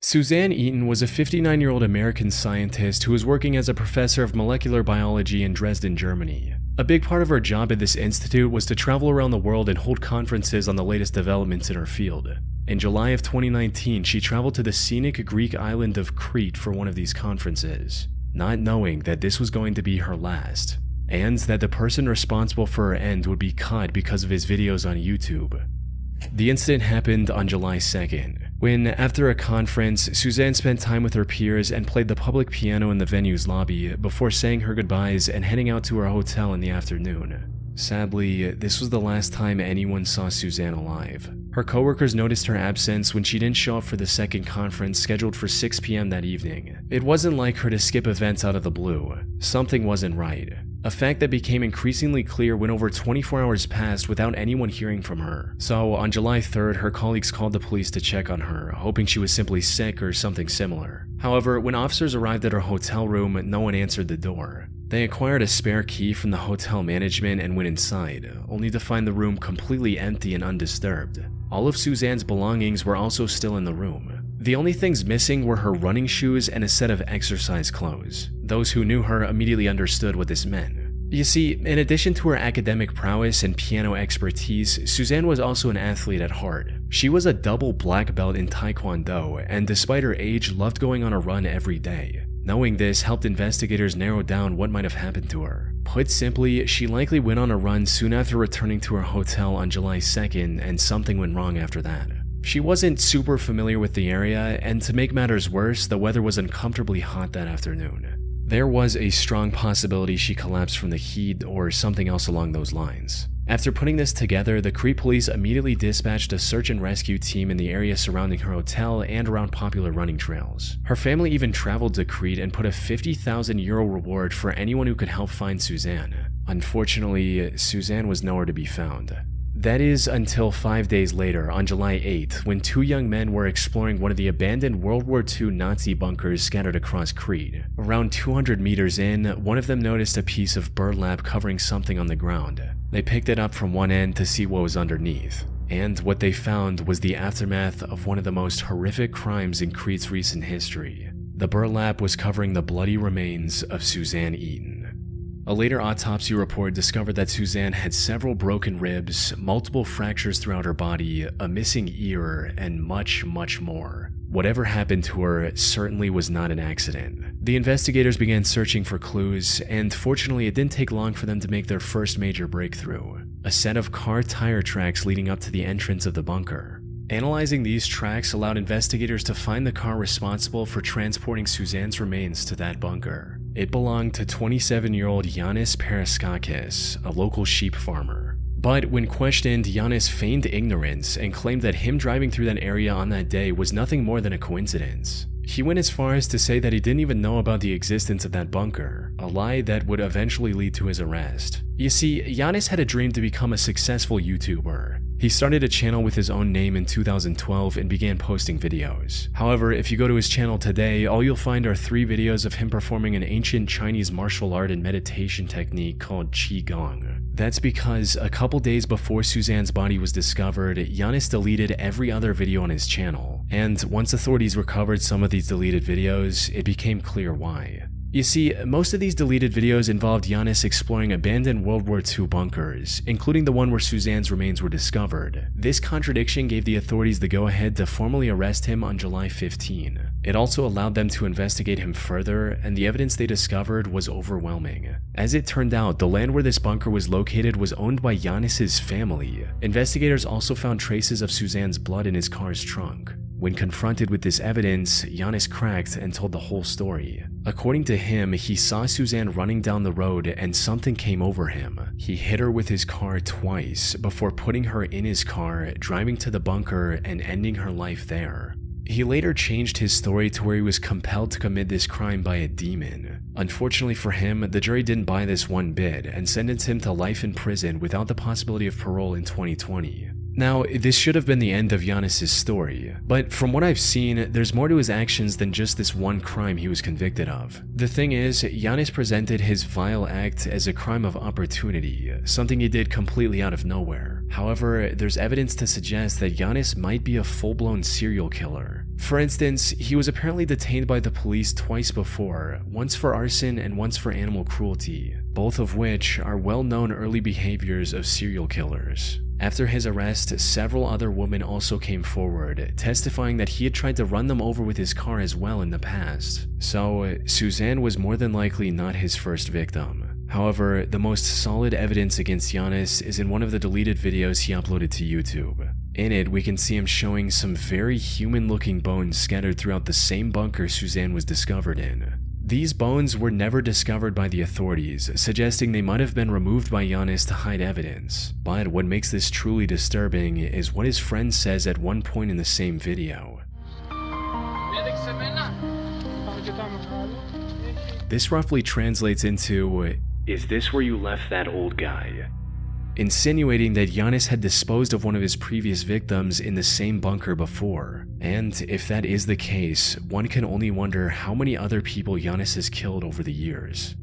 Suzanne Eaton was a 59-year-old American scientist who was working as a professor of molecular biology in Dresden, Germany. A big part of her job at this institute was to travel around the world and hold conferences on the latest developments in her field. In July of 2019, she traveled to the scenic Greek island of Crete for one of these conferences, not knowing that this was going to be her last, and that the person responsible for her end would be caught because of his videos on YouTube. The incident happened on July 2nd, when, after a conference, Suzanne spent time with her peers and played the public piano in the venue's lobby before saying her goodbyes and heading out to her hotel in the afternoon. Sadly, this was the last time anyone saw Suzanne alive. Her coworkers noticed her absence when she didn't show up for the second conference scheduled for 6 p.m. that evening. It wasn't like her to skip events out of the blue. Something wasn't right. A fact that became increasingly clear when over 24 hours passed without anyone hearing from her. So on July 3rd, her colleagues called the police to check on her, hoping she was simply sick or something similar. However, when officers arrived at her hotel room, no one answered the door. They acquired a spare key from the hotel management and went inside, only to find the room completely empty and undisturbed. All of Suzanne's belongings were also still in the room. The only things missing were her running shoes and a set of exercise clothes. Those who knew her immediately understood what this meant. You see, in addition to her academic prowess and piano expertise, Suzanne was also an athlete at heart. She was a double black belt in Taekwondo, and despite her age, loved going on a run every day. Knowing this helped investigators narrow down what might have happened to her. Put simply, she likely went on a run soon after returning to her hotel on July 2nd, and something went wrong after that. She wasn't super familiar with the area, and to make matters worse, the weather was uncomfortably hot that afternoon. There was a strong possibility she collapsed from the heat or something else along those lines. After putting this together, the Crete police immediately dispatched a search and rescue team in the area surrounding her hotel and around popular running trails. Her family even traveled to Crete and put a €50,000 reward for anyone who could help find Suzanne. Unfortunately, Suzanne was nowhere to be found. That is until 5 days later, on July 8th, when two young men were exploring one of the abandoned World War II Nazi bunkers scattered across Crete. Around 200 meters in, one of them noticed a piece of burlap covering something on the ground. They picked it up from one end to see what was underneath, and what they found was the aftermath of one of the most horrific crimes in Crete's recent history. The burlap was covering the bloody remains of Suzanne Eaton. A later autopsy report discovered that Suzanne had several broken ribs, multiple fractures throughout her body, a missing ear, and much, much more. Whatever happened to her certainly was not an accident. The investigators began searching for clues, and fortunately it didn't take long for them to make their first major breakthrough: a set of car tire tracks leading up to the entrance of the bunker. Analyzing these tracks allowed investigators to find the car responsible for transporting Suzanne's remains to that bunker. It belonged to 27-year-old Yanis Paraskakis, a local sheep farmer. But when questioned, Yanis feigned ignorance and claimed that him driving through that area on that day was nothing more than a coincidence. He went as far as to say that he didn't even know about the existence of that bunker, a lie that would eventually lead to his arrest. You see, Yanis had a dream to become a successful YouTuber. He started a channel with his own name in 2012 and began posting videos. However, if you go to his channel today, all you'll find are 3 videos of him performing an ancient Chinese martial art and meditation technique called Qigong. That's because a couple days before Suzanne's body was discovered, Yanis deleted every other video on his channel. And once authorities recovered some of these deleted videos, it became clear why. You see, most of these deleted videos involved Yanis exploring abandoned World War II bunkers, including the one where Suzanne's remains were discovered. This contradiction gave the authorities the go-ahead to formally arrest him on July 15. It also allowed them to investigate him further, and the evidence they discovered was overwhelming. As it turned out, the land where this bunker was located was owned by Yanis's family. Investigators also found traces of Suzanne's blood in his car's trunk. When confronted with this evidence, Yanis cracked and told the whole story. According to him, he saw Suzanne running down the road and something came over him. He hit her with his car twice before putting her in his car, driving to the bunker, and ending her life there. He later changed his story to where he was compelled to commit this crime by a demon. Unfortunately for him, the jury didn't buy this one bit and sentenced him to life in prison without the possibility of parole in 2020. Now, this should have been the end of Yanis' story, but from what I've seen, there's more to his actions than just this one crime he was convicted of. The thing is, Yanis presented his vile act as a crime of opportunity, something he did completely out of nowhere. However, there's evidence to suggest that Yanis might be a full-blown serial killer. For instance, he was apparently detained by the police twice before, once for arson and once for animal cruelty, both of which are well-known early behaviors of serial killers. After his arrest, several other women also came forward, testifying that he had tried to run them over with his car as well in the past. So, Suzanne was more than likely not his first victim. However, the most solid evidence against Yanis is in one of the deleted videos he uploaded to YouTube. In it, we can see him showing some very human-looking bones scattered throughout the same bunker Suzanne was discovered in. These bones were never discovered by the authorities, suggesting they might have been removed by Yanis to hide evidence. But what makes this truly disturbing is what his friend says at one point in the same video. This roughly translates into, "Is this where you left that old guy?" Insinuating that Yanis had disposed of one of his previous victims in the same bunker before. And if that is the case, one can only wonder how many other people Yanis has killed over the years.